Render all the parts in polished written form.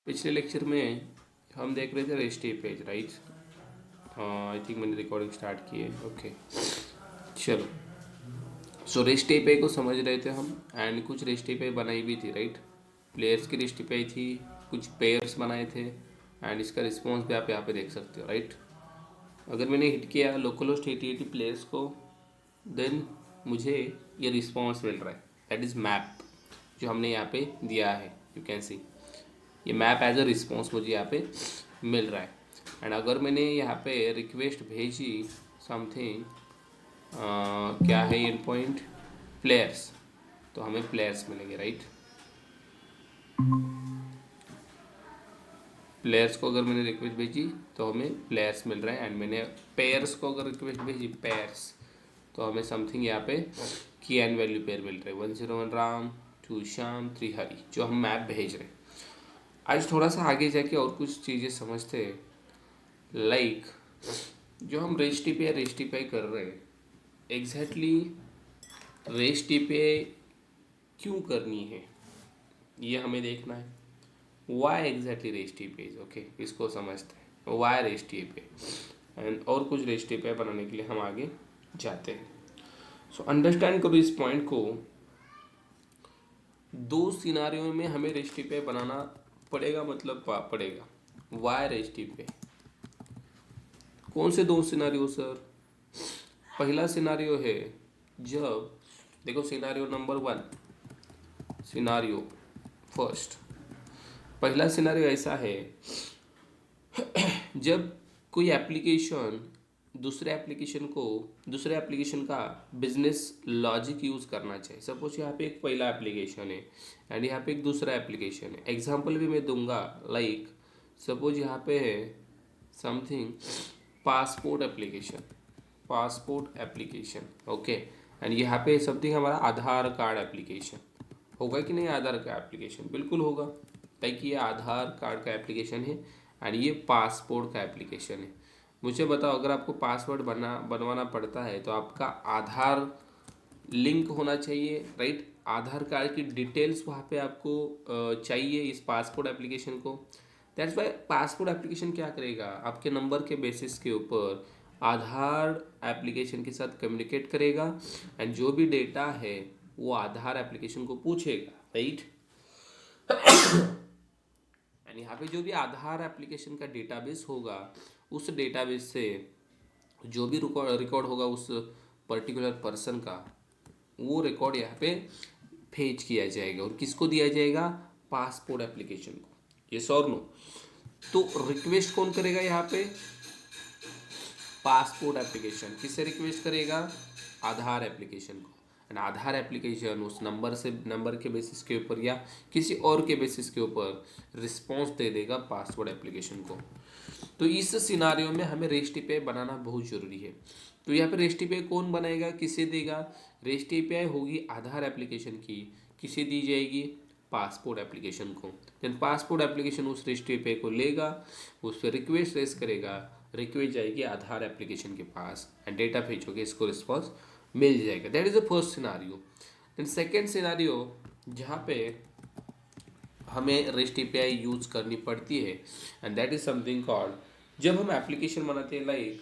पिछले लेक्चर में हम देख रहे थे rest page, right? I think मैंने रिकॉर्डिंग स्टार्ट की है। ओके, चलो। सो रेस्ट एपीआई को समझ रहे थे हम, एंड कुछ रेस्ट एपीआई बनाई भी थी, राइट? प्लेयर्स की रेस्ट एपीआई थी, कुछ पेयर्स बनाए थे, एंड इसका रिस्पॉन्स भी आप यहाँ पे देख सकते हो, राइट? अगर मैंने हिट किया लोकल होस्ट 8080 प्लेयर्स को, देन मुझे ये रिस्पॉन्स मिल रहा है, दैट इज़ मैप जो हमने यहाँ पे दिया है। यू कैन सी ये मैप एज अ रिस्पॉन्स मुझे यहाँ पे मिल रहा है। एंड अगर मैंने यहाँ पे रिक्वेस्ट भेजी समथिंग, क्या है एंड पॉइंट प्लेयर्स, तो हमें प्लेयर्स मिलेंगे, राइट? प्लेयर्स को अगर मैंने रिक्वेस्ट भेजी तो हमें प्लेयर्स मिल रहे हैं, एंड मैंने पेयर्स को अगर रिक्वेस्ट भेजी पेयर्स, तो हमें समथिंग यहाँ पे की एंड वैल्यू पेयर मिल रहे हैं, 101 राम, 2 श्याम, 3 हरी, जो हम मैप भेज रहे हैं। आज थोड़ा सा आगे जाके और कुछ चीज़ें समझते हैं, लाइक जो हम रेस्टिफाई कर रहे हैं, एग्जैक्टली रेस्टिफाई क्यों करनी है ये हमें देखना है। वाई एग्जैक्टली रेस्टिफाई, ओके, इसको समझते हैं वाई रेस्टिफाई, एंड और कुछ रेस्टिफाई बनाने के लिए हम आगे जाते हैं। सो अंडरस्टैंड करो इस पॉइंट को। दो सिनारियों में हमें रेस्टिफाई बनाना पड़ेगा, मतलब पड़ेगा। वाई रेस्टिफाई, कौन से दो सिनारियो सर? पहला सिनारियो है जब, देखो सिनारियो नंबर 1, सिनारियो फर्स्ट, पहला सिनारियो ऐसा है जब कोई एप्लीकेशन दूसरे एप्लीकेशन का बिजनेस लॉजिक यूज़ करना चाहिए। सपोज यहाँ पे एक पहला एप्लीकेशन है एंड यहाँ पे एक दूसरा एप्लीकेशन है। एग्जांपल भी मैं दूंगा, लाइक सपोज यहाँ पे है something passport application, okay, and यहाँ पे समथिंग हमारा आधार कार्ड एप्लीकेशन होगा कि नहीं? आधार का एप्लीकेशन बिल्कुल होगा, ताकि ये आधार कार्ड का एप्लीकेशन है एंड ये पासपोर्ट का एप्लीकेशन है। मुझे बताओ, अगर आपको पासवर्ड बनवाना पड़ता है तो आपका आधार लिंक होना चाहिए, राइट? आधार कार्ड की डिटेल्स वहाँ पे आपको चाहिए इस पासपोर्ट एप्लीकेशन को। दैट्स वाई पासपोर्ट एप्लीकेशन क्या करेगा, आपके नंबर के बेसिस के ऊपर आधार एप्लीकेशन के साथ कम्युनिकेट करेगा, एंड जो भी डेटा है वो आधार एप्लीकेशन को पूछेगा, राइट? एंड यहाँ पे जो भी आधार एप्लीकेशन का डेटाबेस होगा, उस डेटाबेस से जो भी रिकॉर्ड होगा उस पर्टिकुलर पर्सन का, वो रिकॉर्ड यहाँ पे फेच किया जाएगा, और किसको दिया जाएगा? पासपोर्ट एप्लीकेशन को। यस और नो? तो रिक्वेस्ट कौन करेगा यहाँ पे? Passport application. किससे रिक्वेस्ट करेगा? आधार एप्लीकेशन को। एंड आधार एप्लीकेशन उस नंबर के बेसिस के ऊपर या किसी और के बेसिस के ऊपर रिस्पॉन्स दे देगा पासवर्ड एप्लीकेशन को। तो इस सिनारियो में हमें रेस्ट एपीआई बनाना बहुत जरूरी है। तो यहाँ पे रेस्ट एपीआई कौन बनाएगा, किसे देगा? रेस्ट एपीआई होगी आधार एप्लीकेशन की, किसे दी जाएगी? पासपोर्ट एप्लीकेशन को। देन पासपोर्ट एप्लीकेशन उस रेस्ट एपीआई को लेगा, उस पर रिक्वेस्ट रेस करेगा, रिक्वेस्ट जाएगी आधार एप्लीकेशन के पास, एंड डेटा फेच होकर इसको रिस्पॉन्स मिल जाएगा। That is the first scenario. Then second scenario, जहाँ पे हमें रेस्ट एपीआई यूज करनी पड़ती है, and that is something called, जब हम एप्लीकेशन बनाते हैं, लाइक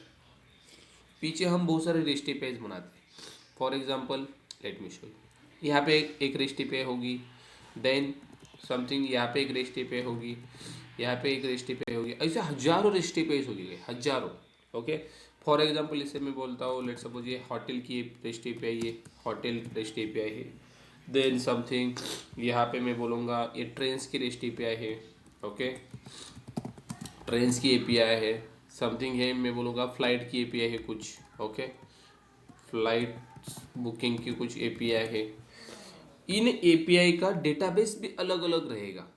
पीछे हम बहुत सारे रेस्ट एपीआई बनाते हैं। For example let me show you, यहाँ पे एक रेस्ट एपीआई होगी, देन समथिंग यहाँ पे एक रेस्ट एपीआई होगी, यहाँ पे एक रेस्ट एपीआई होगी, ऐसे हजारों रेस्ट एपीआई होगी, हजारों। ओके, फॉर एग्जांपल इसे मैं बोलता हूँ, लेट सपोज ये होटल की रेस्ट एपीआई है, होटल रेस्ट एपीआई है। देन समथिंग यहाँ पे मैं बोलूँगा ये ट्रेन्स की रेस्ट एपीआई है, ओके, ट्रेन्स की एपीआई है। समथिंग है, मैं बोलूँगा फ्लाइट की एपीआई है कुछ, ओके, फ्लाइट बुकिंग की कुछ एपीआई है। इन एपीआई का डेटाबेस भी अलग अलग रहेगा,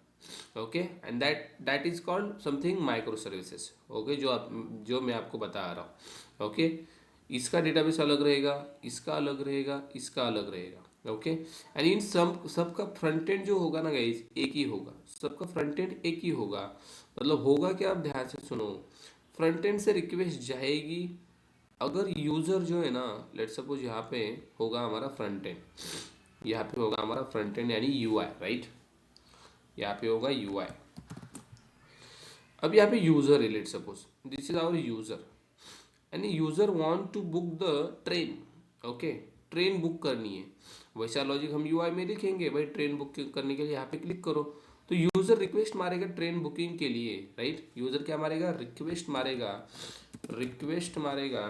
okay, and that is called something micro services, okay, जो मैं आपको बता रहा हूँ, ओके। इसका डेटाबेस अलग रहेगा, इसका अलग रहेगा, इसका अलग रहेगा, ओके। एंड इन सबका फ्रंट एंड जो होगा ना गाइस, एक ही होगा, सबका फ्रंट एंड एक ही होगा। मतलब होगा क्या, आप ध्यान से सुनो। फ्रंट एंड से रिक्वेस्ट जाएगी, अगर यूजर जो है ना, लेट सपोज यहाँ पे होगा हमारा फ्रंट एंड, यहाँ पे होगा हमारा फ्रंट एंड यानी यूआई, राइट? यहाँ पे होगा यूआई, अब यहाँ पे यूजर है, let suppose this is our user and user want to book the train. Okay, train book करनी है, वैसा लॉजिक हम यूआई में लिखेंगे, भाई ट्रेन बुक करने के लिए यहाँ पे क्लिक करो, तो यूजर रिक्वेस्ट मारेगा ट्रेन बुकिंग के लिए, राइट। यूजर क्या मारेगा, रिक्वेस्ट मारेगा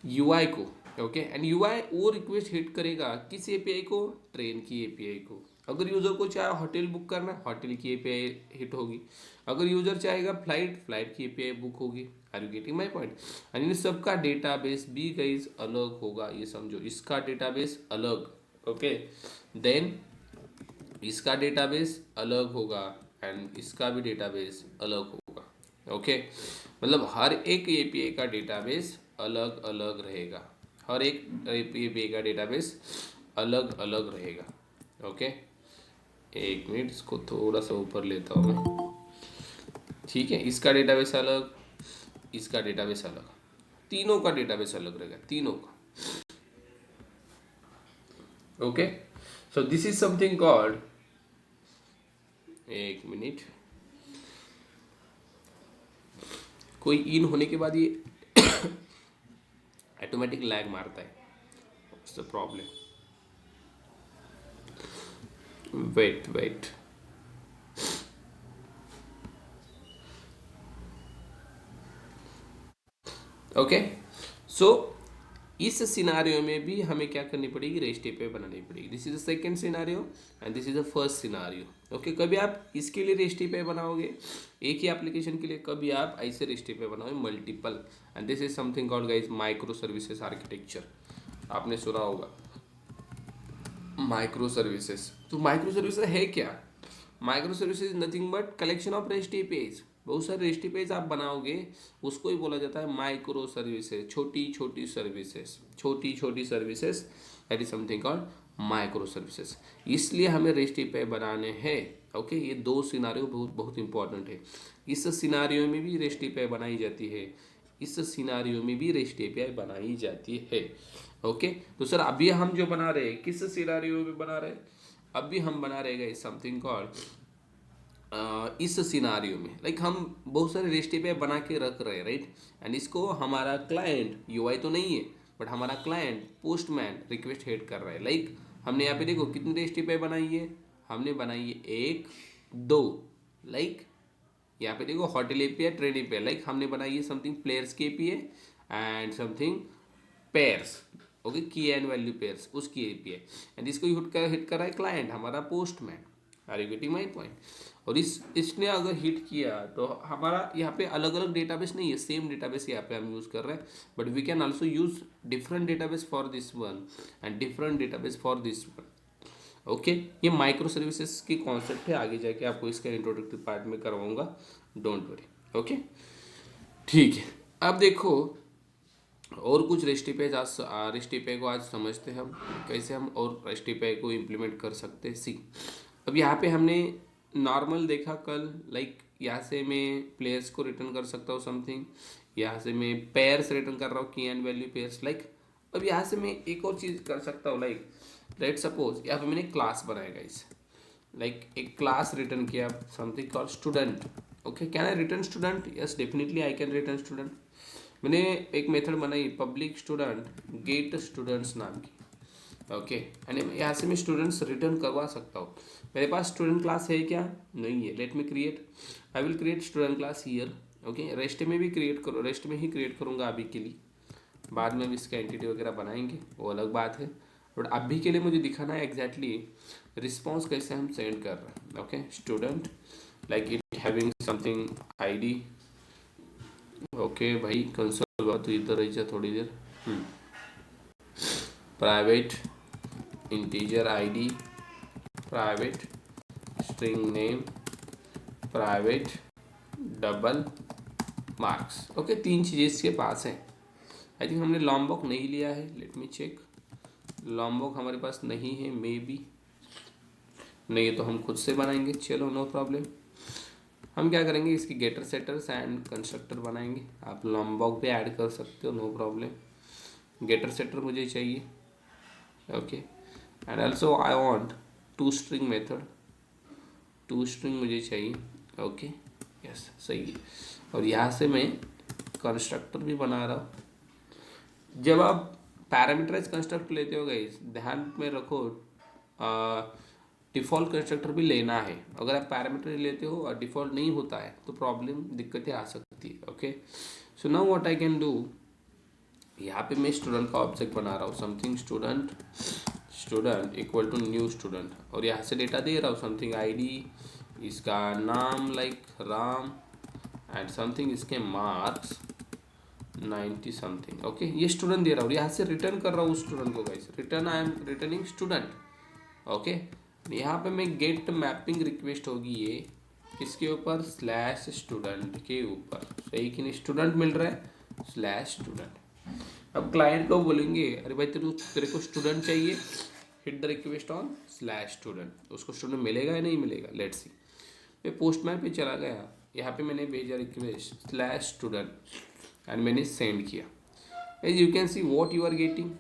यूआई को। ओके, एंड यूआई वो रिक्वेस्ट हिट करेगा किस एपीआई को, ट्रेन की एपीआई को। अगर यूजर को चाहे होटल बुक करना, होटल की एपीआई हिट होगी। अगर यूजर चाहेगा फ्लाइट की एपीआई बुक होगी। Are you getting my point. And इन सबका डेटाबेस भी गाइस अलग होगा, ये समझो, इसका डेटाबेस अलग। ओके, देन इसका डेटाबेस अलग होगा एंड इसका भी डेटाबेस अलग होगा। ओके, मतलब हर एक एपीआई का डेटाबेस अलग अलग रहेगा, हर एक एपीआई का डेटाबेस अलग अलग रहेगा। ओके, एक मिनट, इसको थोड़ा सा ऊपर लेता हूँ मैं। ठीक है, इसका डेटाबेस अलग, इसका डेटाबेस अलग, तीनों का डेटाबेस अलग रहेगा, तीनों का। Okay, so this is something called, एक मिनट, कोई इन होने के बाद ये ऑटोमेटिक लैग मारता है, it's the problem. Wait, okay, so इस सिनारियो में भी हमें क्या करनी पड़ेगी, रेस्ट एपीआई बनानी पड़ेगी। This is the second scenario and this is the first scenario. Okay, कभी आप इसके लिए रेस्ट एपीआई बनाओगे एक ही एप्लीकेशन के लिए, कभी आप ऐसे रेस्ट एपीआई बनाओगे multiple, and this is something called guys micro services architecture. आपने सुना होगा माइक्रो सर्विसेज। तो माइक्रो सर्विसेज है क्या, micro services nothing but collection of rest APIs. बहुत सारे रेस्ट एपीआईज आप बनाओगे, उसको ही बोला जाता है माइक्रो सर्विसेज, छोटी छोटी services, that is something called micro services. इसलिए हमें रेस्ट एपीआई बनाने हैं। ओके, ये दो सिनारियो बहुत बहुत इंपॉर्टेंट है। इस सिनारियो में भी रेस्ट एपीआई बनाई जाती है, इस सिनारियो में भी रेस्ट एपीआई बनाई जाती है। ओके, तो सर अभी हम जो बना रहे हैं किस सिनारियो में बना रहे हैं, अभी हम बना रहेगा समथिंग कॉल्ड इस सिनारियो में, लाइक हम बहुत सारे रेस्ट एपीआई बना के रख रहे हैं, राइट। एंड इसको हमारा क्लाइंट, यूआई तो नहीं है बट हमारा क्लाइंट पोस्टमैन रिक्वेस्ट हेड कर रहा है। लाइक हमने यहाँ पे देखो कितनी रेस्ट एपीआई बनाई है, हमने बनाई है एक दो, लाइक यहाँ पे देखो hotel API, train API, like हमने बनाई है समथिंग प्लेयर्स की API and something pairs. Okay, key and value pairs, उसकी एपीआई, एंड इसको हिट कर रहा है क्लाइंट हमारा Postman. Are you getting my point. और इसने अगर हिट किया तो हमारा यहाँ पे अलग अलग डेटाबेस नहीं है, सेम डेटाबेस यहाँ पे हम यूज़ कर रहे हैं, but we can also use different database for this one and different database for this one. Okay, ये माइक्रो सर्विसेज की कॉन्सेप्ट है, आगे जाके आपको इसका इंट्रोडक्टरी पार्ट में करवाऊंगा, डोंट वरी। ओके, ठीक है, अब देखो और कुछ रेस्ट एपीआई को आज समझते हैं हम, कैसे हम और रेस्ट एपीआई को इम्प्लीमेंट कर सकते हैं। सी, अब यहाँ पे हमने नॉर्मल देखा कल, लाइक यहाँ से मैं प्लेयर्स को रिटर्न कर सकता हूँ समथिंग, यहाँ से मैं पेयर्स रिटर्न कर रहा हूँ की एंड वैल्यू पेयर्स, लाइक। अब यहाँ से मैं एक और चीज़ कर सकता हूँ, लाइक लेट सपोज यहाँ पे मैंने क्लास बनाएगा इस, लाइक एक क्लास रिटर्न किया something called student. Okay, can I return student, yes definitely I can return student. मैंने एक मेथड बनाई पब्लिक स्टूडेंट गेट स्टूडेंट्स नाम की। ओके, एंड यहाँ से मैं स्टूडेंट्स रिटर्न करवा सकता हूँ। मेरे पास स्टूडेंट क्लास है क्या, नहीं है, let me create, I will create student class here. Okay, rest में भी क्रिएट करो, रेस्ट में ही क्रिएट करूँगा अभी के लिए, बाद में हम इसका एंटिटी वगैरह बनाएंगे, वो अलग बात है, बट अभी के लिए मुझे दिखाना है एग्जैक्टली रिस्पॉन्स कैसे हम सेंड कर रहे हैं। Okay, student like it having something ID. Okay भाई कंसोल बात तो इधर रही जा थोड़ी देर। Private integer ID, private string name, private double marks. Okay, तीन चीज़ें इसके पास हैं। आई थिंक हमने लॉम्बॉक नहीं लिया है, लेट मी चेक, लॉम्बॉक हमारे पास नहीं है, मे बी नहीं है तो हम खुद से बनाएंगे, चलो नो प्रॉब्लम। हम क्या करेंगे, इसकी गेटर सेटर्स एंड कंस्ट्रक्टर बनाएंगे, आप लॉम्बॉक भी ऐड कर सकते हो, नो प्रॉब्लम। गेटर सेटर मुझे चाहिए, okay, and also I want to string method, to string मुझे चाहिए। ओके, यस सही है। और यहाँ से मैं कंस्ट्रक्टर भी बना रहा हूँ। जब आप पैरामीटराइज कंस्ट्रक्ट लेते हो गाइस, ध्यान में रखो डिफ़ॉल्ट कंस्ट्रक्टर भी लेना है। अगर आप पैरामीटर लेते हो और डिफ़ॉल्ट नहीं होता है तो प्रॉब्लम दिक्कतें आ सकती है। Okay, so now what I can do, यहाँ पे मैं स्टूडेंट का ऑब्जेक्ट बना रहा हूँ, something student, student equal to new student, और यहाँ से डेटा दे रहा हूँ समथिंग आईडी, इसका नाम लाइक राम, एंड समथिंग इसके मार्क्स 90 समथिंग। ओके, ये स्टूडेंट दे रहा हूँ, यहाँ से रिटर्न कर रहा हूँ स्टूडेंट को guys, return I am returning student. Okay, यहाँ पे मैं गेट मैपिंग रिक्वेस्ट होगी ये किसके ऊपर, स्लैश स्टूडेंट के ऊपर, सही कि नहीं, स्टूडेंट मिल रहा है स्लैश स्टूडेंट। अब क्लाइंट को बोलेंगे अरे भाई तेरे को स्टूडेंट चाहिए, hit the request on slash student, उसको स्टूडेंट मिलेगा या नहीं मिलेगा, लेट्स सी। मैं पोस्टमैन पे चला गया, यहाँ पे मैंने भेजा रिक्वेस्ट स्लैश स्टूडेंट एंड मैंने सेंड किया। As you can see what you are getting,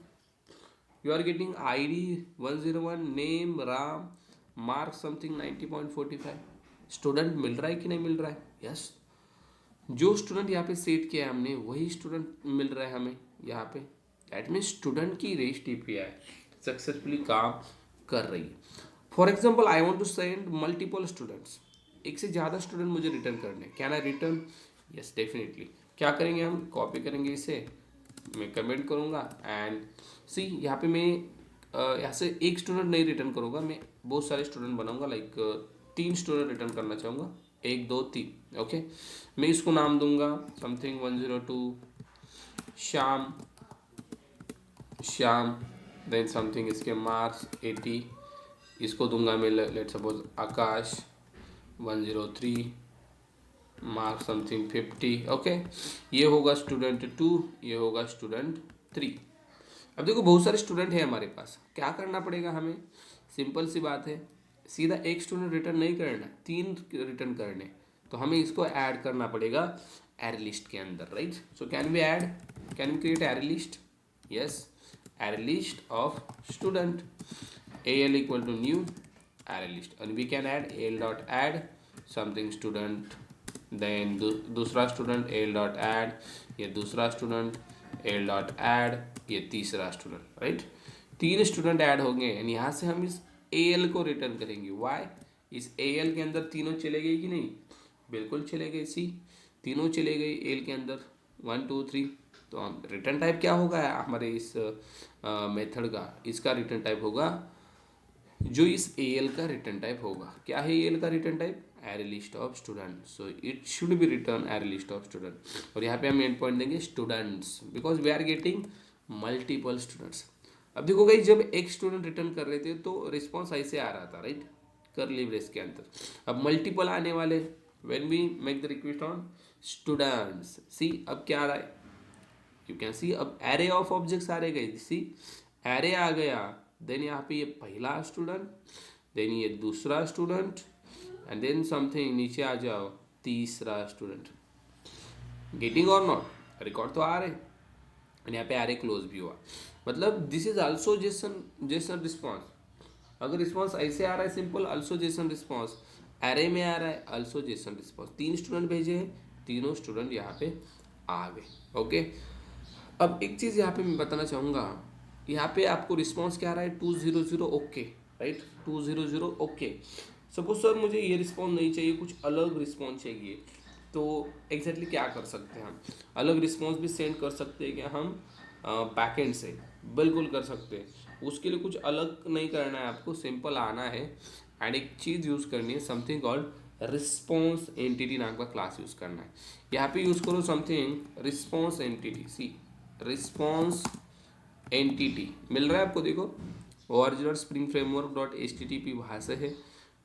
you are getting id 101, name ram, mark something 90.45। Student मिल रहा है कि नहीं मिल रहा है, यस। जो स्टूडेंट यहाँ पे सेट किया है हमने वही स्टूडेंट मिल रहा है हमें यहाँ पे, दैट मीन्स स्टूडेंट की रेस्ट एपीआई सक्सेसफुली काम कर रही है। For example I want to send multiple students, एक से ज़्यादा स्टूडेंट मुझे रिटर्न करने, can I return, yes definitely. क्या करेंगे हम, कॉपी करेंगे इसे, मैं कमेंट करूँगा एंड सी यहाँ पे मैं यहाँ से एक स्टूडेंट नहीं रिटर्न करूँगा, मैं बहुत सारे स्टूडेंट बनाऊँगा, लाइक 3 स्टूडेंट रिटर्न करना चाहूँगा, 1 2 3। ओके, मैं इसको नाम दूंगा something 102 Shyam, Shyam, then something इसके मार्क्स 80, इसको दूंगा मैं let suppose Akash 103, mark something 50। Okay, ये होगा स्टूडेंट 2, ये होगा स्टूडेंट 3। अब देखो बहुत सारे स्टूडेंट हैं हमारे पास, क्या करना पड़ेगा हमें, सिंपल सी बात है, सीधा एक स्टूडेंट रिटर्न नहीं करना, 3 रिटर्न करने, तो हमें इसको ऐड करना पड़ेगा एरे लिस्ट के अंदर, right. So can we add, can we create array list, yes, array list of student, al equal to new array list, and we can add al dot add something student, then दूसरा student al dot add, ये दूसरा student al dot add, ये तीसरा student, right. 3 student add होंगे and यहाँ से हम इस al को रिटर्न करेंगे, वाई, इस al के अंदर तीनों चले गए कि नहीं, बिल्कुल चले गए, सी तीनों चले गए al के अंदर 1 2 3। तो हम रिटर्न टाइप क्या होगा हमारे इस मेथड का, इसका रिटर्न टाइप होगा जो इस al का रिटर्न टाइप होगा, क्या है al का return type, array list of student, so it should be return array list of student. और यहाँ पे हम एंड पॉइंट देंगे students, because we are getting multiple students. अब देखो गाइस, जब एक स्टूडेंट रिटर्न कर रहे थे तो रिस्पॉन्स ऐसे आ रहा था, राइट, करली ब्रेस के अंदर। अब मल्टीपल आने वाले, when we make the request on students, see अब क्या आ रहा है, यू कैन सी अब एरे ऑफ ऑब्जेक्ट्स आ रहे गए, सी एरे आ गया, देन यहाँ पे ये पहला स्टूडेंट, देन ये दूसरा स्टूडेंट, एंड देन समथिंग नीचे आ जाओ तीसरा स्टूडेंट, गेटिंग और नॉट, रिकॉर्ड तो आ रहे, एंड यहाँ पे एरे क्लोज भी हुआ, मतलब this is also Jason, Jason response. अगर रिस्पॉन्स ऐसे आ रहा है simple, also Jason response, array में आ रहा है आल्सो जेसन रिस्पॉन्स, 3 स्टूडेंट भेजे हैं, तीनों स्टूडेंट यहाँ पे आ गए। ओके, अब एक चीज़ यहाँ पे मैं बताना चाहूँगा, यहाँ पे आपको रिस्पॉन्स क्या आ रहा है 200 okay, right, 200 okay. Suppose sir मुझे ये रिस्पॉन्स नहीं चाहिए, कुछ अलग रिस्पॉन्स चाहिए, तो एग्जैक्टली क्या कर सकते हैं हम, अलग रिस्पॉन्स भी सेंड कर सकते हैं क्या हम बैकएंड से, बिल्कुल कर सकते हैं। उसके लिए कुछ अलग नहीं करना है आपको, सिंपल आना है एंड एक चीज़ यूज़ करनी है, समथिंग कॉल्ड रिस्पॉन्स एंटिटी नाम का क्लास यूज़ करना है। यहाँ पे यूज़ करो something response entity, see response entity मिल रहा है आपको, देखो original spring framework dot HTTP वहाँ से है,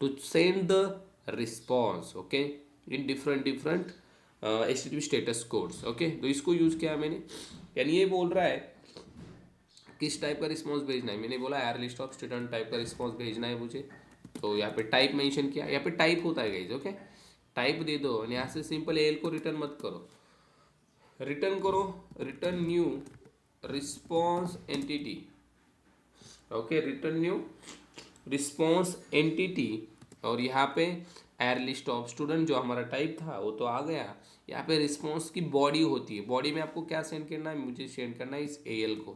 to send the response, okay, in different HTTP status codes. Okay, तो इसको यूज़ किया मैंने, यानी ये बोल रहा है किस टाइप का रिस्पॉन्स भेजना है, मैंने बोला air list of student type का रिस्पॉन्स भेजना है मुझे, तो यहाँ पे टाइप मेंशन किया, यहाँ पे टाइप होता है गाइस, ओके, टाइप दे दो, और यहाँ से सिंपल एल को रिटर्न मत करो, रिटर्न करो return new response entity, okay, return new response entity, और यहाँ पे एर लिस्ट ऑफ स्टूडेंट जो हमारा टाइप था वो तो आ गया। यहाँ पे रिस्पॉन्स की बॉडी होती है, बॉडी में आपको क्या सेंड करना है, मुझे सेंड करना है इस एल को,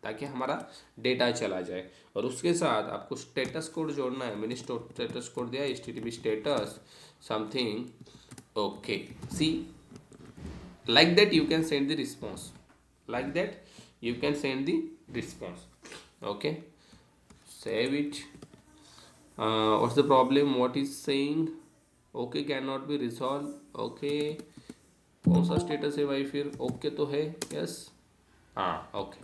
ताकि हमारा डेटा चला जाए। और उसके साथ आपको स्टेटस कोड जोड़ना है, मैंने स्टेटस कोड दिया HTTP status something okay. See like that you can send the response, like that you can send the response, okay, save it. What's the problem, what is saying, okay cannot be resolved, okay कौन सा status है भाई, फिर okay तो है, yes हाँ okay,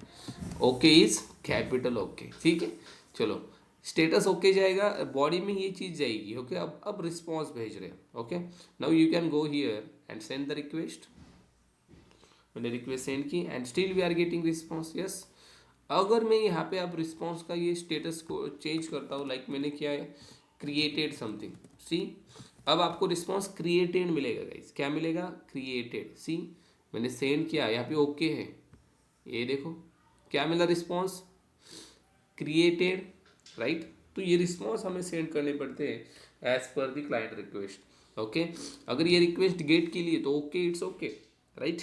okay is capital okay, ठीक है। चलो स्टेटस ओके जाएगा, बॉडी में ये चीज़ जाएगी, ओके। अब रिस्पॉन्स भेज रहे हैं, okay. Now you can go here and send the request. मैंने रिक्वेस्ट सेंड की and still we are getting response, yes. अगर मैं यहाँ पे अब रिस्पॉन्स का ये स्टेटस को चेंज करता हूँ, लाइक मैंने किया है क्रिएटेड समथिंग, सी अब आपको रिस्पॉन्स क्रिएटेड मिलेगा गाइस, क्या मिलेगा, क्रिएटेड। सी मैंने सेंड किया, यहाँ पे ओके है, ये देखो क्या मिला रिस्पॉन्स, क्रिएटेड, राइट। तो ये रिस्पॉन्स हमें सेंड करने पड़ते हैं as per the client request, okay. अगर ये रिक्वेस्ट गेट के लिए तो okay, it's okay, right.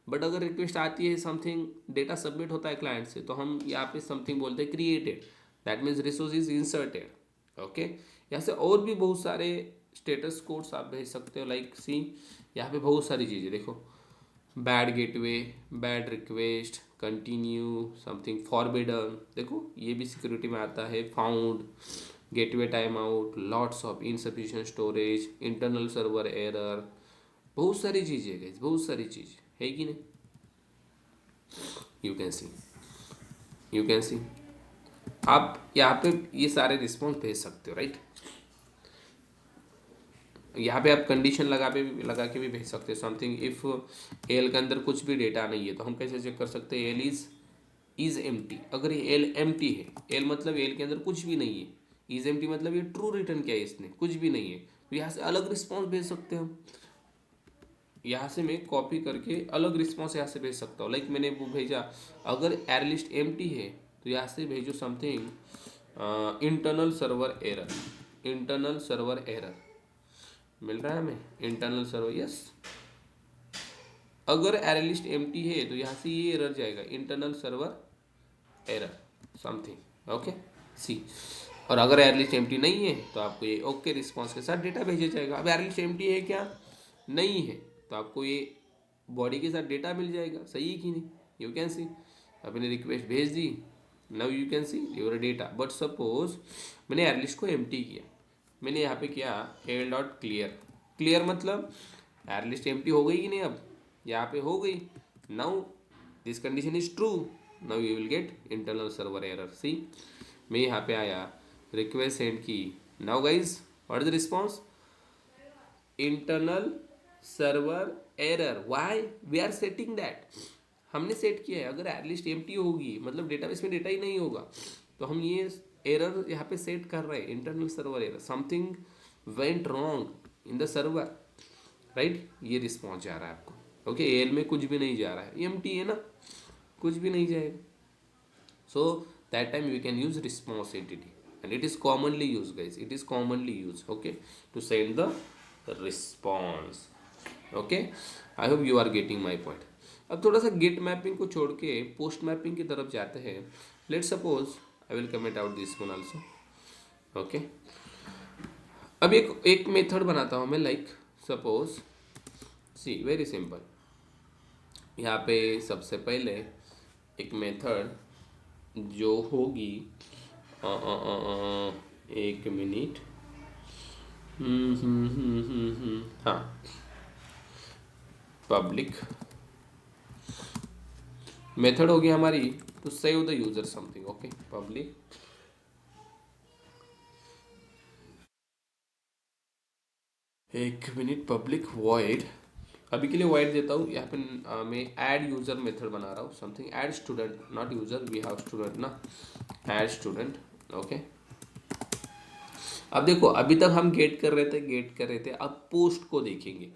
But अगर रिक्वेस्ट आती है समथिंग, डेटा सबमिट होता है क्लाइंट से, तो हम यहाँ पे समथिंग बोलते हैं created, that means resource is inserted, okay. यहाँ से और भी बहुत सारे स्टेटस कोड्स आप भेज सकते हो, लाइक सी यहाँ पे बहुत सारी चीज़ें देखो, bad gateway, bad request, continue something, forbidden, देखो ये भी सिक्योरिटी में आता है, found, gateway time out, lots of insufficient storage, internal server error, बहुत सारी चीज़ें है, बहुत सारी चीज़ है कि नहीं। You can C, you can सी आप यहाँ पे ये सारे रिस्पॉन्स भेज सकते हो, राइट। यहाँ पे आप कंडीशन लगा के भी भेज सकते हो, समथिंग इफ एल के अंदर कुछ भी डेटा नहीं है तो हम कैसे चेक कर सकते हैं, एल इज एम्प्टी। अगर ये एल एम्प्टी है, एल मतलब एल के अंदर कुछ भी नहीं है, इज एम्प्टी मतलब ये ट्रू रिटर्न किया है इसने, कुछ भी नहीं है, तो यहाँ से अलग रिस्पॉन्स भेज सकते हैं हम। यहाँ से मैं कॉपी करके अलग रिस्पॉन्स यहाँ से भेज सकता हूँ, लाइक मैंने वो भेजा, अगर एर लिस्ट एम्प्टी है तो यहाँ से भेजो something internal server error, internal server error मिल रहा है हमें, इंटरनल सर्वर, यस। अगर एरे लिस्ट एम्प्टी है तो यहाँ से ये एरर जाएगा, internal server error something, okay see. और अगर एरे लिस्ट एम्प्टी नहीं है तो आपको ये ओके रिस्पॉन्स के साथ डेटा भेजा जाएगा। अब एरे लिस्ट एम्प्टी है क्या, नहीं है, तो आपको ये बॉडी के साथ डेटा मिल जाएगा, सही है कि नहीं। यू कैन सी, आपने रिक्वेस्ट भेज दी, now you can see your data. But suppose मैंने एरे लिस्ट को एम्प्टी किया, मैंने यहाँ पे किया एल डॉट क्लियर, क्लियर मतलब एर लिस्ट एम्प्टी हो गई कि नहीं, अब यहाँ पे हो गई। Now this condition is true, now you will get internal server error. See मैं यहाँ पे आया, रिक्वेस्ट सेंड की, now guys what is the response, internal server error. Why, we are setting that, हमने सेट किया है अगर एर लिस्ट एम्प्टी होगी मतलब डेटाबेस में डेटा ही नहीं होगा, तो हम ये एरर यहाँ पे सेट कर रहे हैं, internal server error, something went wrong in the server, right. ये रिस्पॉन्स जा रहा है आपको, ओके। एल में कुछ भी नहीं जा रहा है, एम्प्टी है ना, कुछ भी नहीं जाएगा। So that time you can use response entity and it is commonly use guys, it is commonly use, okay, to send the response, okay. I hope you are getting my point. अब थोड़ा सा gate mapping को छोड़ के post mapping की तरफ जाते हैं। Let's suppose I will comment out this one also, okay. अब एक मेथड बनाता हूँ मैं, like suppose see very simple, यहाँ पे सबसे पहले एक मेथड जो होगी, एक मिनट, हाँ, पब्लिक मेथड होगी हमारी to save the user something, okay. Public एक मिनट, पब्लिक वॉइड, अभी के लिए वॉइड देता हूँ। यहाँ पे मैं ऐड यूजर मेथड बना रहा हूँ, something add student, not user, we have student ना, ऐड स्टूडेंट, ओके। अब देखो अभी तक हम गेट कर रहे थे, अब पोस्ट को देखेंगे,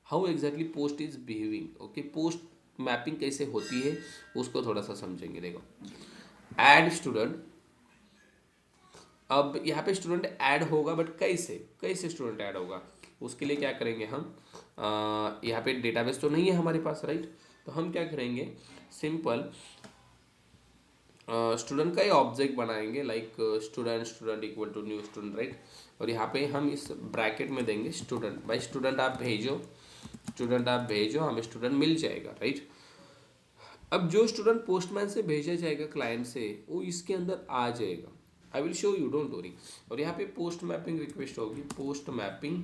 how exactly post is behaving, okay. Post mapping कैसे होती है उसको थोड़ा सा समझेंगे। देखो ऐड स्टूडेंट अब यहाँ पे स्टूडेंट ऐड होगा, बट कैसे कैसे स्टूडेंट ऐड होगा, उसके लिए क्या करेंगे हम, यहाँ पे डेटाबेस तो नहीं है हमारे पास, राइट। तो हम क्या करेंगे, सिंपल स्टूडेंट का ही ऑब्जेक्ट बनाएंगे, like student student equal to new student, right. और यहाँ पे हम इस ब्रैकेट में देंगे स्टूडेंट, भाई स्टूडेंट आप भेजो, स्टूडेंट आप भेजो, हमें स्टूडेंट मिल जाएगा, राइट। अब जो स्टूडेंट पोस्टमैन से भेजा जाएगा क्लाइंट से, वो इसके अंदर आ जाएगा। I will show you, don't worry. और यहाँ पे पोस्ट मैपिंग रिक्वेस्ट होगी, पोस्ट मैपिंग,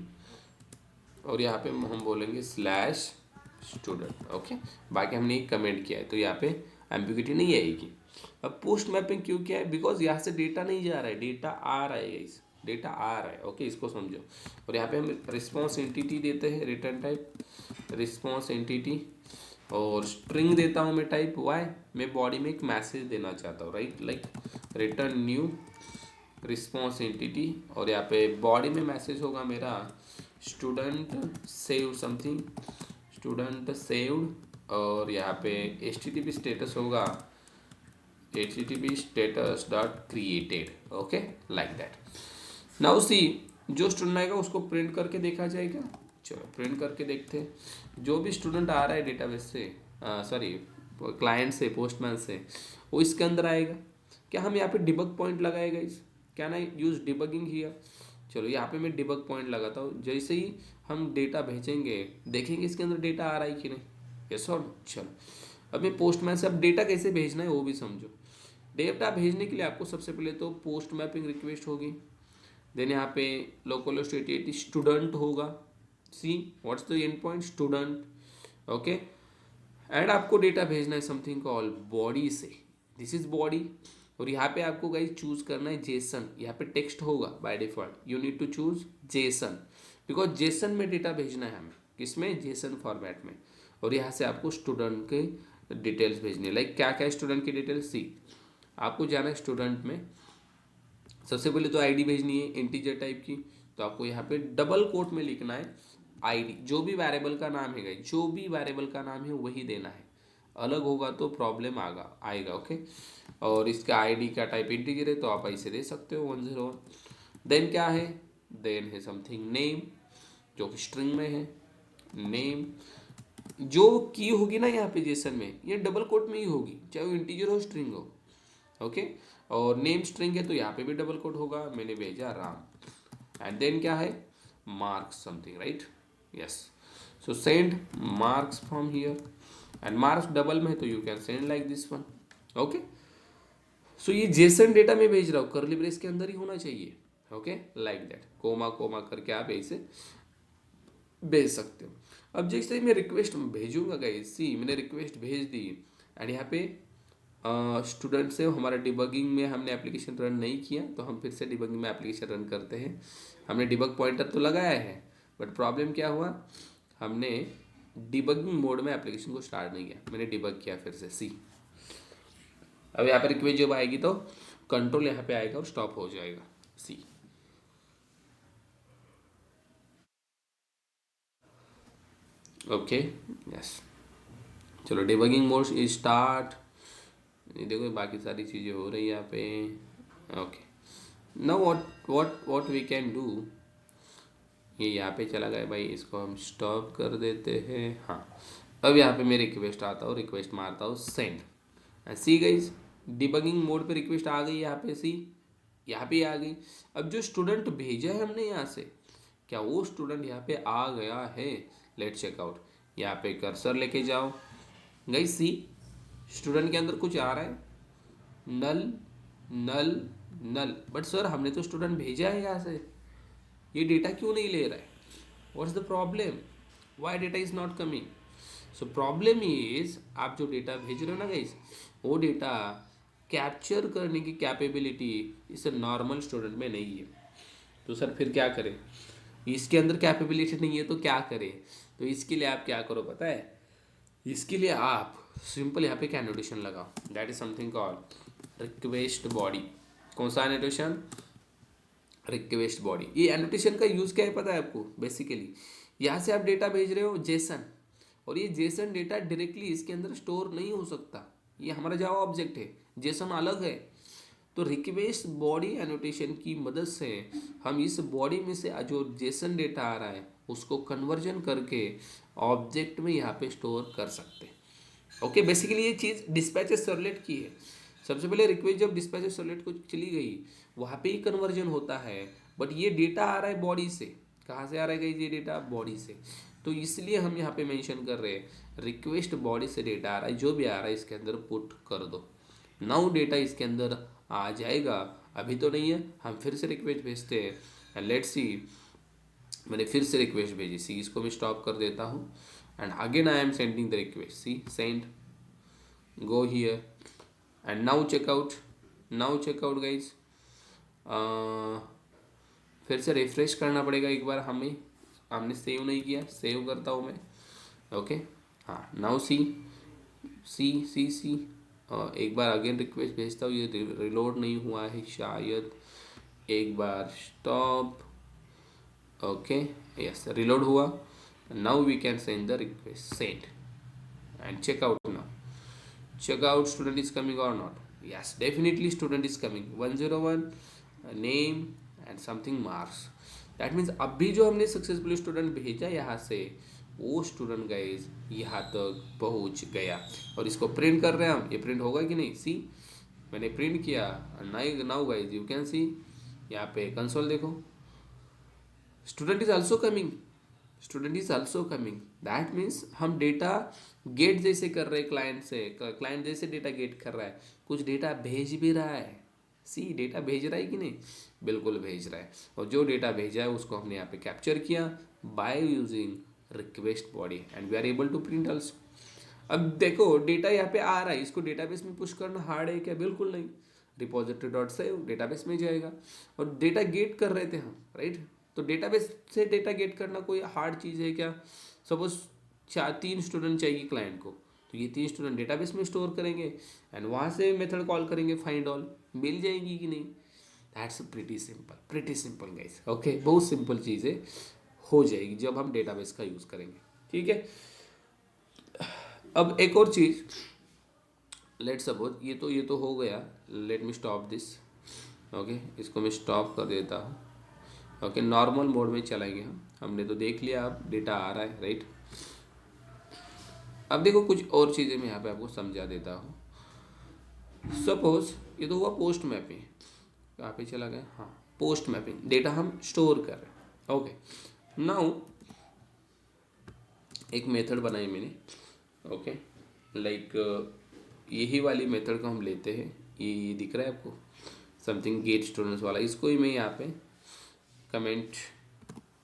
और यहाँ पे हम बोलेंगे स्लैश स्टूडेंट, ओके। बाकी हमने एक कमेंट किया है तो यहाँ पे एम्बिग्यूटी नहीं आएगी। अब पोस्ट मैपिंग क्यों किया है, बिकॉज यहाँ से डेटा नहीं जा रहा है, डेटा आ रहा है गाइस, डेटा आ रहा है, ओके, इसको समझो। और यहाँ पे हम रिस्पॉन्स एंटिटी देते हैं, रिटर्न टाइप रिस्पॉन्स एंटिटी, और स्ट्रिंग देता हूँ मैं टाइप वाई, मैं बॉडी में एक मैसेज देना चाहता हूँ, right, like return new response entity. और यहाँ पे बॉडी में मैसेज होगा मेरा student save something, student saved. और यहाँ पे HTTP स्टेटस होगा HTTP status dot created, okay, like that. Now see, जो स्टूडेंट आएगा उसको प्रिंट करके देखा जाएगा। चलो प्रिंट करके देखते हैं। जो भी स्टूडेंट आ रहा है डेटाबेस से, सॉरी क्लाइंट से, पोस्टमैन से, वो इसके अंदर आएगा। क्या हम यहाँ पे डिबग पॉइंट लगाएगा, इस can I use debugging here. चलो यहाँ पे मैं डिबग पॉइंट लगाता हूँ, जैसे ही हम डेटा भेजेंगे देखेंगे इसके अंदर डेटा आ रहा है कि नहीं, यस और नो। चलो अब मैं पोस्टमैन से, अब डेटा कैसे भेजना है वो भी समझो। डेटा भेजने के लिए आपको सबसे पहले तो पोस्ट मैपिंग रिक्वेस्ट होगी, देन यहाँ पे लोकल स्टेट स्टूडेंट होगा, see what's the end point student, okay. And आपको डेटा भेजना है समथिंग कॉल बॉडी से, दिस इज बॉडी। और यहाँ पे आपको गाइस चूज करना है जेसन, यहाँ पे टेक्स्ट होगा by default, you need to choose JSON, because JSON में डेटा भेजना है हमें, किसमें, जेसन फॉर्मेट में। और यहाँ से आपको स्टूडेंट के डिटेल्स भेजनी है, लाइक क्या क्या स्टूडेंट की डिटेल्स, सी आपको जाना है स्टूडेंट में, सबसे पहले तो आईडी भेजनी है इंटीजर टाइप की, तो आपको यहाँ पे डबल कोट में लिखना है आईडी, जो भी वेरिएबल का नाम है गाइस, जो भी वेरिएबल का नाम है वही देना है, अलग होगा तो प्रॉब्लम आएगा, ओके। और इसका आईडी का टाइप इंटीजर है तो आप ऐसे दे सकते हो 101। देन क्या है, देन है समथिंग नेम, जो कि स्ट्रिंग में है नेम। जो की होगी ना यहाँ पे जेसन में, ये डबल कोट में ही होगी, चाहे वो इंटीजर हो स्ट्रिंग हो, ओके। और नेम स्ट्रिंग है तो यहाँ पे भी डबल कोट होगा, मैंने भेजा राम। एंड देन क्या है, marks something, right, yes. So send marks from here, and marks double में तो you can send like this one, okay. So ये जेसन डेटा में भेज रहा हूँ, कर्ली ब्रेस के अंदर ही होना चाहिए, okay, like that, comma comma करके आप ऐसे भेज सकते हो। अब जैसे ही मैं रिक्वेस्ट भेजूंगा गाइस, सी मैंने रिक्वेस्ट भेज दी, एंड यहाँ पे स्टूडेंट से हमारा डिबगिंग में हमने एप्लीकेशन रन नहीं किया, तो हम फिर से डिबगिंग में एप्लीकेशन रन करते हैं। हमने डिबग पॉइंटर तो लगाया है, बट प्रॉब्लम क्या हुआ, हमने डिबगिंग मोड में एप्लीकेशन को स्टार्ट नहीं किया, मैंने डिबग किया फिर से, सी। अब यहाँ पे रिक्वेस्ट जब आएगी तो कंट्रोल यहाँ पे आएगा और स्टॉप हो जाएगा, सी। ओके, यस, चलो डिबगिंग मोड स्टार्ट, ये देखो बाकी सारी चीज़ें हो रही है यहाँ पे, okay. Now what we can do, ये यहाँ पे चला गया भाई, इसको हम स्टॉप कर देते हैं, हाँ। अब यहाँ पे मैं रिक्वेस्ट आता हूँ, रिक्वेस्ट मारता हूँ send, see guys debugging mode पे रिक्वेस्ट आ गई यहाँ पे, सी यहाँ पे आ गई। अब जो स्टूडेंट भेजा है हमने यहाँ से, क्या वो स्टूडेंट यहाँ पे आ गया है, लेट चेकआउट। यहाँ पे कर्सर लेके जाओ गाइस, सी स्टूडेंट के अंदर कुछ आ रहा है, नल नल नल, बट सर हमने तो स्टूडेंट भेजा है यहाँ से, ये डेटा क्यों नहीं ले रहा है, what's the problem, why data is not coming. So problem is, आप जो डेटा भेज रहे हो ना गाइस, वो डेटा कैप्चर करने की कैपेबिलिटी इस नॉर्मल स्टूडेंट में नहीं है। तो सर फिर क्या करें, इसके अंदर कैपेबिलिटी नहीं है तो क्या करें। तो इसके लिए आप क्या करो पता है, इसके लिए आप सिंपल यहाँ पे क्या एनोटेशन लगाओ, that is something called request body. कौन सा एनोटेशन, रिक्वेस्ट बॉडी। ये एनोटेशन का यूज़ क्या है पता है आपको, बेसिकली यहाँ से आप डेटा भेज रहे हो जेसन, और ये जेसन डेटा डायरेक्टली इसके अंदर स्टोर नहीं हो सकता, ये हमारा जावा ऑब्जेक्ट है, जेसन अलग है। तो रिक्वेस्ट बॉडी एनोटेशन की मदद से हम इस बॉडी में से जो जेसन डेटा आ रहा है उसको कन्वर्जन करके ऑब्जेक्ट में यहाँ पे स्टोर कर सकते हैं। ओके, बेसिकली ये चीज़ डिस्पैचेस सर्वलेट की है। सबसे पहले रिक्वेस्ट जब डिस्पैचेस सर्वलेट को चली गई वहाँ पे ही कन्वर्जन होता है, बट ये डेटा आ रहा है बॉडी से। कहाँ से आ रहा है ये डेटा? बॉडी से। तो इसलिए हम यहाँ पे मेंशन कर रहे हैं रिक्वेस्ट बॉडी से डेटा आ रहा है, जो भी आ रहा है इसके अंदर पुट कर दो। नाउ डेटा इसके अंदर आ जाएगा, अभी तो नहीं है, हम फिर से रिक्वेस्ट भेजते हैं एंड लेट्स सी। मैंने फिर से रिक्वेस्ट भेजी, सी इसको मैं स्टॉप कर देता हूँ and again I am sending the request, see send, go here and now check out, now check out guys. फिर से रिफ्रेश करना पड़ेगा एक बार हमें, हमने सेव नहीं किया, सेव करता हूँ मैं। ओके हाँ, नाउ सी सी सी सी एक बार अगेन रिक्वेस्ट भेजता हूँ, ये रिलोड नहीं हुआ है शायद, एक बार स्टॉप। ओके यस, रिलोड हुआ। Now we can send the request, send and check out now. check out student is coming or not. Yes, definitely student is coming, 101 name and something marks. That means अभी जो हमने successfully student भेजा यहाँ से, वो student guys यहाँ तक पहुँच गया। और इसको प्रिंट कर रहे हैं हम, ये प्रिंट होगा कि नहीं? सी मैंने प्रिंट किया, नाउ गाइज यू कैन सी, यहाँ पे कंसोल देखो, student is also coming, student is also coming. That means हम डेटा गेट जैसे कर रहे हैं क्लाइंट से, क्लाइंट जैसे डेटा गेट कर रहा है, कुछ डेटा भेज भी रहा है। सी डेटा भेज रहा है कि नहीं? बिल्कुल भेज रहा है। और जो डेटा भेजा है उसको हमने यहाँ पे कैप्चर किया by using request body and we are able to print also. अब देखो डेटा यहाँ पे आ रहा है, इसको डेटाबेस में पुश करना हार्ड है क्या? बिल्कुल नहीं। रिपोजिटरी डॉट सेव डेटाबेस में जाएगा और डेटा गेट कर रहे थे हम, राइट? तो डेटाबेस से डेटा गेट करना कोई हार्ड चीज़ है क्या? सपोज 3 स्टूडेंट चाहिए क्लाइंट को, तो ये 3 स्टूडेंट डेटाबेस में स्टोर करेंगे एंड वहाँ से मेथड कॉल करेंगे फाइंड ऑल, मिल जाएगी कि नहीं? That's pretty simple guys. Okay, बहुत सिंपल चीज़ें हो जाएगी जब हम डेटाबेस का यूज़ करेंगे। ठीक है, अब एक और चीज़, लेट सपोज ये तो हो गया, let me stop this. Okay, इसको मैं स्टॉप कर देता हूँ। ओके, नॉर्मल मोड में चलाएंगे हम, हमने तो देख लिया अब डेटा आ रहा है, राइट? अब देखो कुछ और चीज़ें मैं यहाँ पे आपको समझा देता हूँ। सपोज ये तो हुआ पोस्ट मैपिंग, कहाँ पे चला गया? हाँ, पोस्ट मैपिंग, डेटा हम स्टोर कर रहे हैं। ओके, नाउ एक मेथड बनाई मैंने, ओके, लाइक यही वाली मेथड को हम लेते हैं, ये दिख रहा है आपको, समथिंग गेट स्टूडेंट्स वाला, इसको ही मैं यहाँ पे कमेंट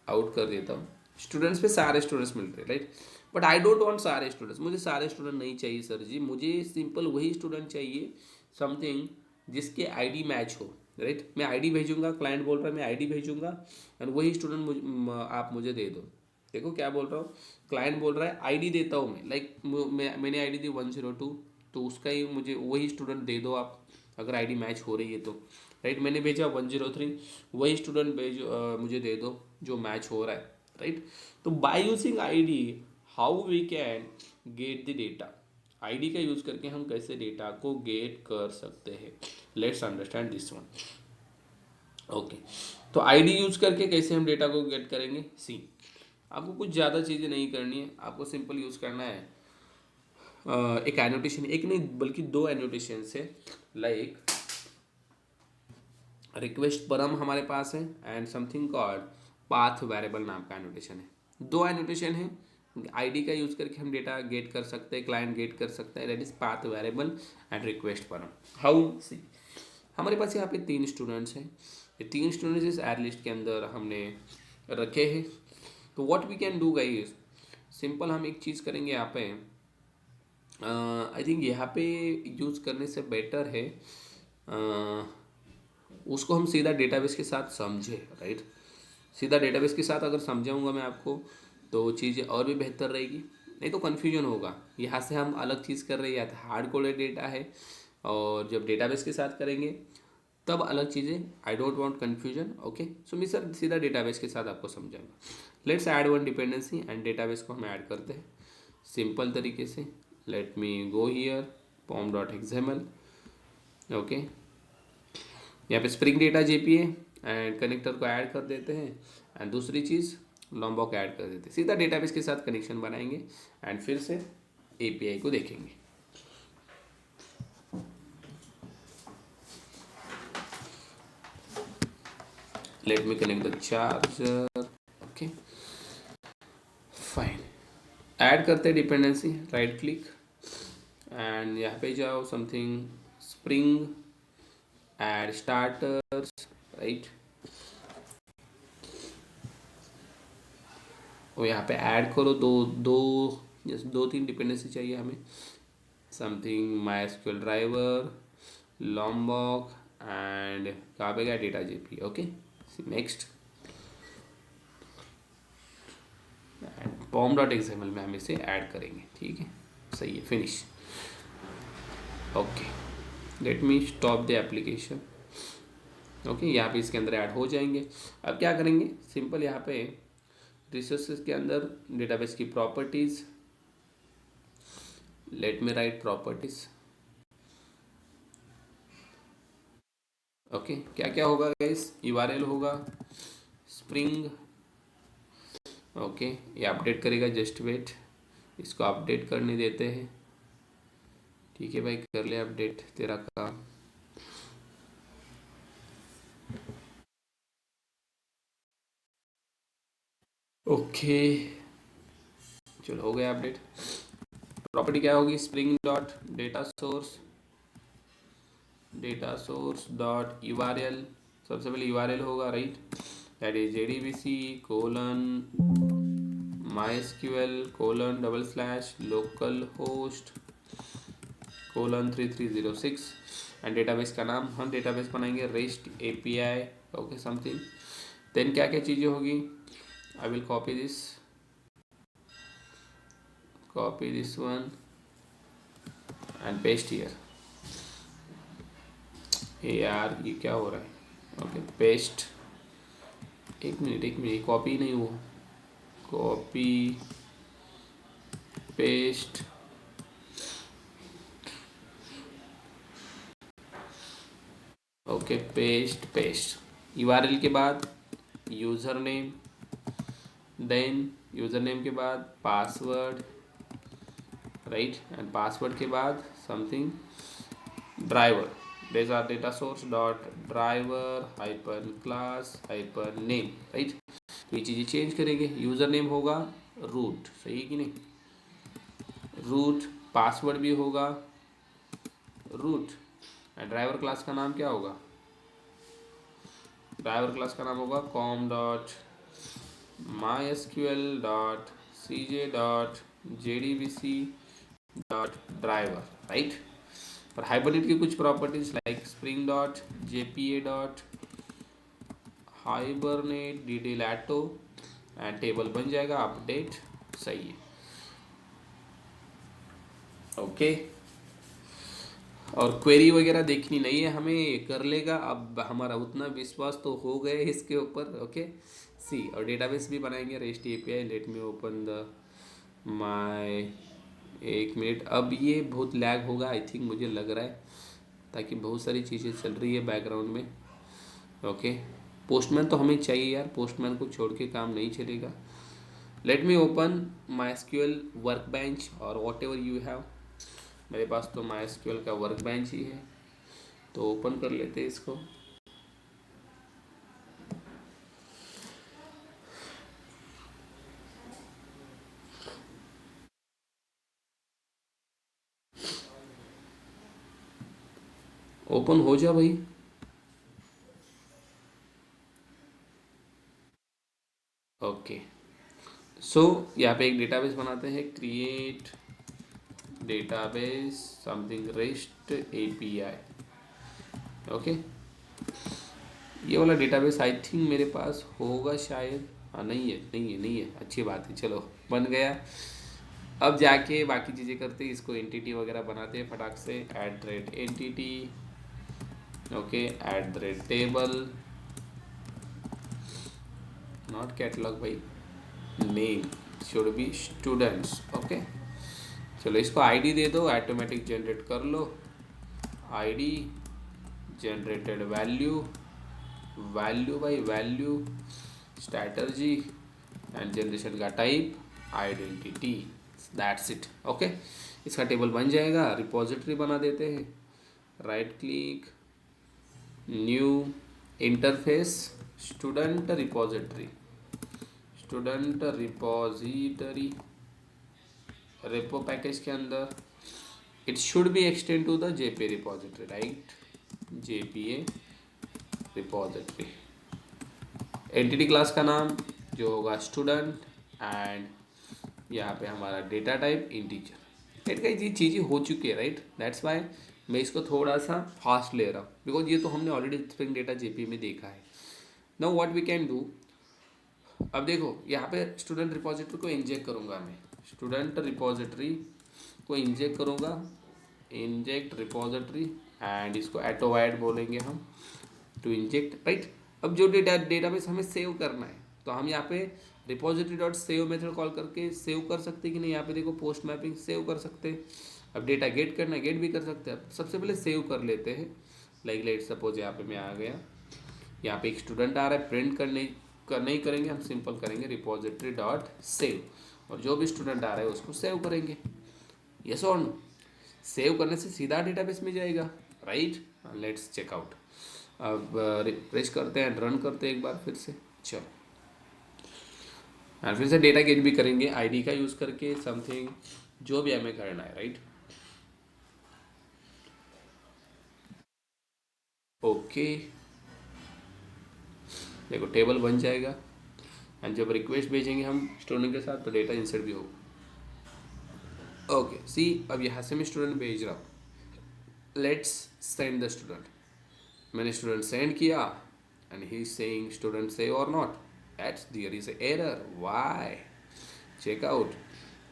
आउट कर देता हूँ। स्टूडेंट्स पे सारे स्टूडेंट्स मिल रहे हैं, right? But I don't want सारे स्टूडेंट्स, मुझे सारे स्टूडेंट नहीं चाहिए सर जी, मुझे सिंपल वही स्टूडेंट चाहिए, समथिंग जिसके आईडी मैच हो, राइट? मैं आईडी भेजूंगा, क्लाइंट बोल रहा है मैं आईडी भेजूंगा एंड वही स्टूडेंट आप मुझे दे दो। देखो क्या बोल रहा हूँ, क्लाइंट बोल रहा है आईडी देता हूँ मैं, लाइक मैंने आईडी दी 102, तो उसका ही मुझे वही स्टूडेंट दे दो आप, अगर आईडी मैच हो रही है तो, राइट? मैंने भेजा 103, वही स्टूडेंट मुझे दे दो जो मैच हो रहा है, राइट? तो by using ID how we can get the data, ID का यूज करके हम कैसे डेटा को गेट कर सकते हैं, let's understand this one. Okay, तो आईडी यूज करके कैसे हम डेटा को गेट करेंगे? सी, आपको कुछ ज़्यादा चीज़ें नहीं करनी है, आपको सिंपल यूज़ करना है एक एनोटेशन, एक नहीं बल्कि 2 एनोटेशन है, लाइक रिक्वेस्ट परम हमारे पास है and something called path variable नाम का एनोटेशन है। 2 एनोटेशन है, आईडी का यूज़ करके हम डेटा गेट कर सकते हैं, क्लाइंट गेट कर सकता है, that is path variable and request परम। हाउ? सी, हमारे पास यहाँ पे 3 स्टूडेंट्स हैं, ये 3 स्टूडेंट्स इस एड लिस्ट के अंदर हमने रखे हैं। तो what we can do guys, simple हम एक चीज़ करेंगे यहाँ पे, आई थिंक यहाँ पे यूज़ करने से बेटर है उसको हम सीधा डेटाबेस के साथ समझे, राइट? सीधा डेटाबेस के साथ अगर समझाऊंगा मैं आपको तो चीज़ें और भी बेहतर रहेगी, नहीं तो कन्फ्यूजन होगा। यहाँ से हम अलग चीज़ कर रहे हैं, या तो हार्ड कोडेड डेटा है, और जब डेटाबेस के साथ करेंगे तब अलग चीज़ें। I don't want confusion. Okay, so मैं सर सीधा डेटाबेस के साथ आपको समझाऊंगा। Let's add one dependency and database को हम ऐड करते हैं सिंपल तरीके से। Let me go here pom.xml। Okay, यहाँ पे Spring data JPA and connector को ऐड कर देते हैं एंड दूसरी चीज़ लॉम्बॉक ऐड कर देते हैं, सीधा डेटाबेस के साथ कनेक्शन बनाएंगे एंड फिर से एपीआई को देखेंगे। Let me connect the charger. Okay fine, add करते हैं डिपेंडेंसी, राइट क्लिक एंड यहाँ पे जाओ something spring add starters, right, और यहाँ पे ऐड करो दो दो जैसे 2-3 डिपेंडेंसी चाहिए हमें, something my SQL driver, लॉम्बॉक and कहाँ पे गया data JP. Okay next and pom.xml में हम इसे ऐड करेंगे, ठीक है, सही है, finish. Okay let me stop the application. Okay यहाँ पे इसके अंदर ऐड हो जाएंगे। अब क्या करेंगे, सिंपल यहाँ पे रिसोर्सेज के अंदर डेटाबेस की properties, let me right properties. Okay क्या क्या होगा गाइस, यूआरएल होगा स्प्रिंग। ओके ये अपडेट करेगा, जस्ट वेट, इसको अपडेट करने देते हैं, ठीक है भाई, कर ले अपडेट तेरा काम। ओके चलो हो गया अपडेट। प्रॉपर्टी क्या होगी, spring dot data source dot URL, सबसे पहले यूआरएल होगा, right, that is JDBC colon MySQL colon / localhost colon 3306 and database का नाम हम डेटाबेस बनाएंगे rest API। Okay something, then क्या क्या चीज़ें होगी, I will copy this one and paste here. यार ये क्या हो रहा है, ओके पेस्ट, एक मिनट कॉपी नहीं हुआ, copy paste, okay paste URL के बाद user name, then username के बाद पासवर्ड, राइट, एंड पासवर्ड के बाद something driver, these are data source dot driver hyphen class hyphen name, right. तो ये चीज़ें चेंज करेंगे, यूज़र नेम होगा रूट, सही है कि नहीं, रूट, पासवर्ड भी होगा रूट एंड ड्राइवर क्लास का नाम क्या होगा, ड्राइवर क्लास का नाम होगा com.mysql.cj.jdbc.driver, राइट। पर हाइबरनेट की कुछ properties like Spring dot JPA dot Hibernate DDL auto and table बन जाएगा, अपडेट, सही है। ओके और क्वेरी वगैरह देखनी नहीं है हमें, कर लेगा, अब हमारा उतना विश्वास तो हो गए इसके ऊपर। ओके सी, और डेटाबेस भी बनाएंगे rest API। Let me open the my, एक मिनट, अब ये बहुत लैग होगा आई थिंक, मुझे लग रहा है, ताकि बहुत सारी चीज़ें चल रही है बैकग्राउंड में। ओके पोस्टमैन तो हमें चाहिए यार, पोस्टमैन को छोड़ के काम नहीं चलेगा। Let me open MySQL workbench और वॉट एवर यू हैव, मेरे पास तो MySQL का वर्कबेंच ही है, तो ओपन कर लेते हैं इसको। ओपन हो जा भाई। ओके सो यहाँ पे एक डेटाबेस बनाते हैं, create database something rest API। Okay ये वाला डेटाबेस आई थिंक मेरे पास होगा शायद, हाँ नहीं है, अच्छी बात है, चलो बन गया। अब जाके बाकी चीज़ें करते हैं, इसको एंटिटी वगैरह बनाते हैं फटाक से, @entity, okay @table, not catalog भाई, name should be students. Okay चलो इसको ID दे दो, ऑटोमेटिक जनरेट कर लो ID, generated value, value by value strategy and generation का type identity, that's it. Okay, इसका टेबल बन जाएगा। रिपॉजिटरी बना देते हैं, right click, new, interface, student repository, student repository, repo package के अंदर it should be extend to the JPA repository, right, JPA repository. Entity class का नाम जो होगा स्टूडेंट एंड यहाँ पे हमारा data type integer. Right guys, ये चीज़ें हो चुकी है, राइट, दैट्स वाई मैं इसको थोड़ा सा फास्ट ले रहा हूँ, बिकॉज ये तो हमने ऑलरेडी स्प्रिंग डेटा जेपी में देखा है। Now what we can do, अब देखो यहाँ पे स्टूडेंट रिपॉजिटरी को इंजेक्ट करूँगा मैं, स्टूडेंट रिपॉजिटरी को इंजेक्ट करूँगा, इंजेक्ट रिपॉजिटरी एंड इसको एटोवाइड बोलेंगे हम, टू इंजेक्ट, राइट। अब जो डेटाबेस हमें सेव करना है तो हम यहाँ पे repository dot save method call करके सेव कर सकते हैं कि नहीं, यहाँ पे देखो पोस्ट मैपिंग सेव कर सकते हैं। अब डेटा गेट करना है, गेट भी कर सकते हैं। अब सबसे पहले सेव कर लेते हैं, लाइक लेट सपोज यहाँ पे मैं आ गया, यहाँ पे एक स्टूडेंट आ रहा है, प्रिंट नहीं करेंगे हम, सिंपल करेंगे रिपॉजिटरी डॉट सेव, और जो भी स्टूडेंट आ रहा है उसको सेव करेंगे, यस और नो। सेव करने से सीधा डेटाबेस में जाएगा, राइट। Let's check out. अब रिफ्रेश करते हैं, रन करते हैं एक बार फिर से, चलो, और फिर से डेटा गेट भी करेंगे आईडी का यूज़ करके, समथिंग जो भी हमें करना है, राइट। ओके, देखो टेबल बन जाएगा एंड जब रिक्वेस्ट भेजेंगे हम स्टूडेंट के साथ तो डेटा इंसर्ट भी होगा। ओके सी, अब यहाँ से मैं स्टूडेंट भेज रहा हूँ, लेट्स सेंड द स्टूडेंट। मैंने स्टूडेंट सेंड किया and he is saying student save or not, that's there is error, why, check out.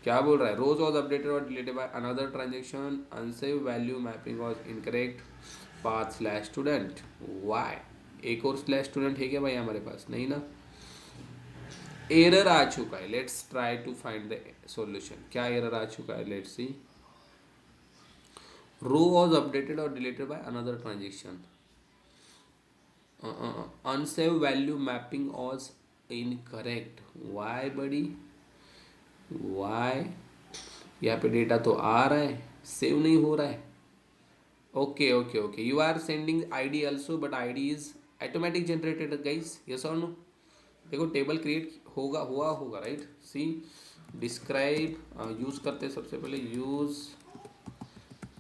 क्या बोल रहा है, rows was updated or deleted by another transaction, unsave value mapping was incorrect, path slash student, why. एक और slash student है क्या भाई हमारे पास, नहीं ना, एरर आ चुका है। Let's try to find the solution, क्या एरर आ चुका है, let's see. Row was updated or deleted by another transaction, unsave value mapping was incorrect, why buddy, why. यहाँ पे डेटा तो आ रहा है, सेव नहीं हो रहा है। Okay okay okay, you are sending ID also, but ID is automatic generated guys, yes और नो। देखो टेबल क्रिएट हुआ होगा, राइट। सी, डिस्क्राइब यूज करते हैं सबसे पहले,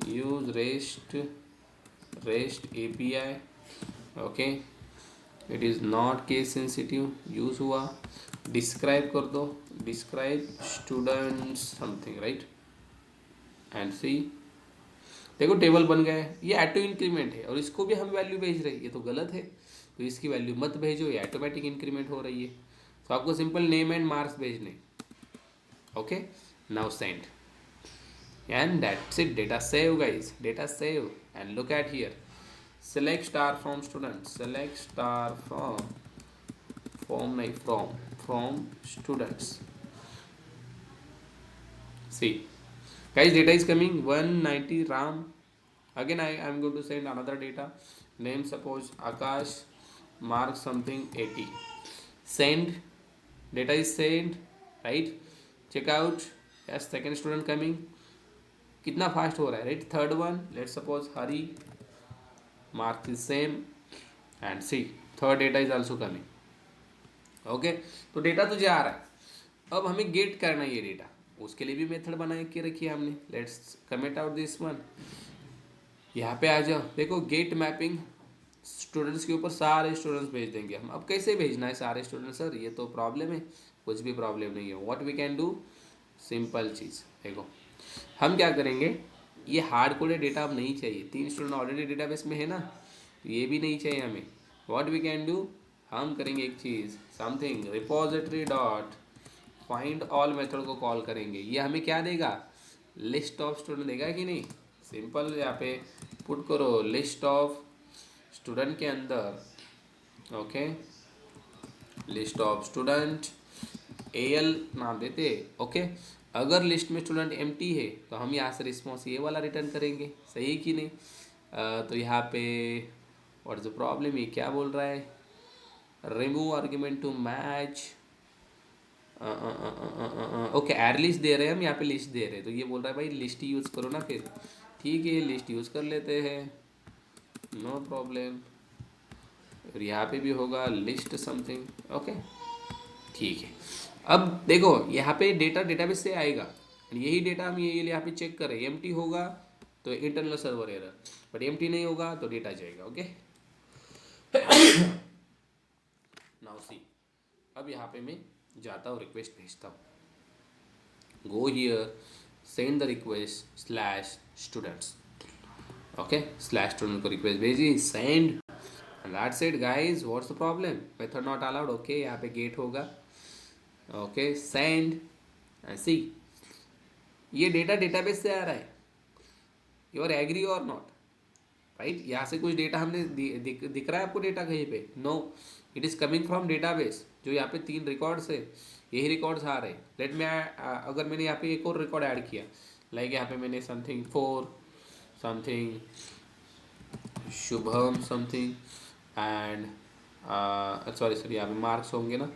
use rest API, okay, it is not case sensitive, use हुआ। Describe कर दो, describe student something, right, and see, देखो टेबल बन गया है। ये ऑटो इंक्रीमेंट है और इसको भी हम वैल्यू भेज रहे हैं, ये तो गलत है, तो इसकी वैल्यू मत भेजो, ये ऑटोमेटिक इंक्रीमेंट हो रही है। तो आपको सिंपल नेम एंड मार्क्स भेजने, okay, now send and that's it, data save guys, data save and look at here, select star from student, select star from students. See guys, data is coming 190 ram. Again I am going to send another data, name suppose Akash, mark something 80, send, data is sent, right, check out, yes, second student coming, कितना fast हो रहा है, right. Third one, let's suppose Hari, mark is same and see third data is also coming, okay. तो data तो जा रहा है, अब हमें गेट करना है ये डेटा, उसके लिए भी मेथड बना के रखी है हमने। Let's comment out this one, यहाँ पे आ जाओ, देखो गेट मैपिंग स्टूडेंट्स के ऊपर सारे स्टूडेंट्स भेज देंगे हम। अब कैसे भेजना है सारे स्टूडेंट्स, सर ये तो प्रॉब्लम है, कुछ भी प्रॉब्लम नहीं है। What we can do, simple चीज़, देखो हम क्या करेंगे, ये हार्ड कोडेड डेटा अब नहीं चाहिए, 3 स्टूडेंट ऑलरेडी डेटाबेस में है ना, तो ये भी नहीं चाहिए हमें। व्हाट वी कैन डू, हम करेंगे एक चीज़, something repository dot find all method को कॉल करेंगे। ये हमें क्या देगा, लिस्ट ऑफ स्टूडेंट देगा कि नहीं। सिंपल यहाँ पे पुट करो लिस्ट ऑफ स्टूडेंट के अंदर, okay, list of student L नाम देते, ओके। अगर लिस्ट में स्टूडेंट एम्प्टी है तो हम यहाँ से रिस्पॉन्स ये वाला रिटर्न करेंगे, सही है कि नहीं। तो यहाँ पे व्हाट इज द प्रॉब्लम, ये क्या बोल रहा है, remove argument to match, okay uh list दे रहे हैं हम, यहाँ पे लिस्ट दे रहे हैं, तो ये बोल रहा है भाई लिस्ट यूज़ करो ना फिर, ठीक है लिस्ट यूज़ कर लेते हैं, नो प्रॉब्लम। और यहाँ पे भी होगा लिस्ट समथिंग, ओके ठीक है। अब देखो यहाँ पे डेटा डेटाबेस से आएगा, यही डेटा हम ये यहाँ पे चेक करें, एम्प्टी होगा तो internal server error, but empty नहीं होगा तो डेटा जाएगा, ओके। नाउ सी, अब यहाँ पे मैं जाता हूँ रिक्वेस्ट भेजता हूँ, go here, send the request slash students, okay slash student को request भेजी, send, and that's it guys, what's the problem, method not allowed, okay यहाँ पे get होगा, okay send and see, ये डेटा डेटाबेस से आ रहा है, यू आर एग्री और नॉट, राइट, यहाँ से कुछ डेटा हमने दिख रहा है आपको डेटा कहीं पे, no, it is coming from database, जो यहाँ पे 3 रिकॉर्ड्स है, यही रिकॉर्ड्स आ रहे हैं। लेट में अगर मैंने यहाँ पे एक और रिकॉर्ड ऐड किया, लाइक यहाँ पे मैंने something 4 something Shubham something and sorry यहाँ पे मार्क्स होंगे ना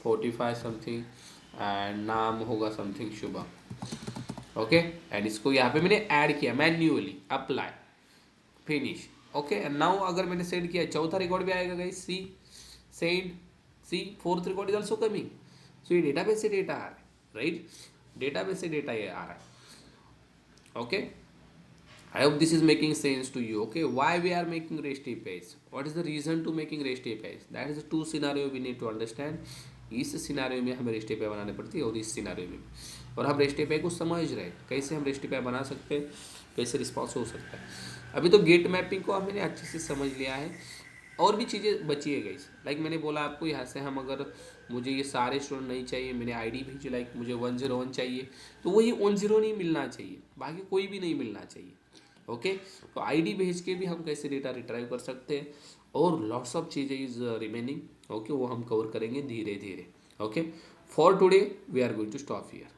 45 समथिंग एंड नाम होगा समथिंग शुभम, ओके एंड इसको यहाँ पे मैंने ऐड किया manually, apply, finish, okay and now अगर मैंने सेंड किया, चौथा रिकॉर्ड भी आएगा guys, see send, see fourth record is also coming, so ये डेटाबेस से डेटा आ रहा है, राइट, डेटाबेस से डेटा ये आ रहा है, okay. I hope this is making sense to you. Okay, why we are making REST APIs? What is the reason to making REST APIs? That is the 2 scenario we need to understand. इस scenario में हमें REST API बनाने पड़ती है और इस scenario में, और हम REST API को समझ रहे हैं कैसे हम REST API बना सकते हैं, कैसे रिस्पॉन्स हो सकता है। अभी तो गेट मैपिंग को हमने अच्छे से समझ लिया है, और भी चीज़ें बची है गाइस, लाइक मैंने बोला आपको, यहाँ से हम अगर मुझे ये सारे स्टूडेंट नहीं चाहिए, मैंने आईडी भेजी, लाइक मुझे 101 चाहिए, तो वही 10 नहीं मिलना चाहिए, बाकी कोई भी नहीं मिलना चाहिए, ओके तो आईडी भेज के भी हम कैसे डेटा रिट्राइव कर सकते हैं, और लॉट्स ऑफ चीज़ें इज रिमेनिंग, ओके वो हम कवर करेंगे धीरे धीरे, okay for today we are going to stop here.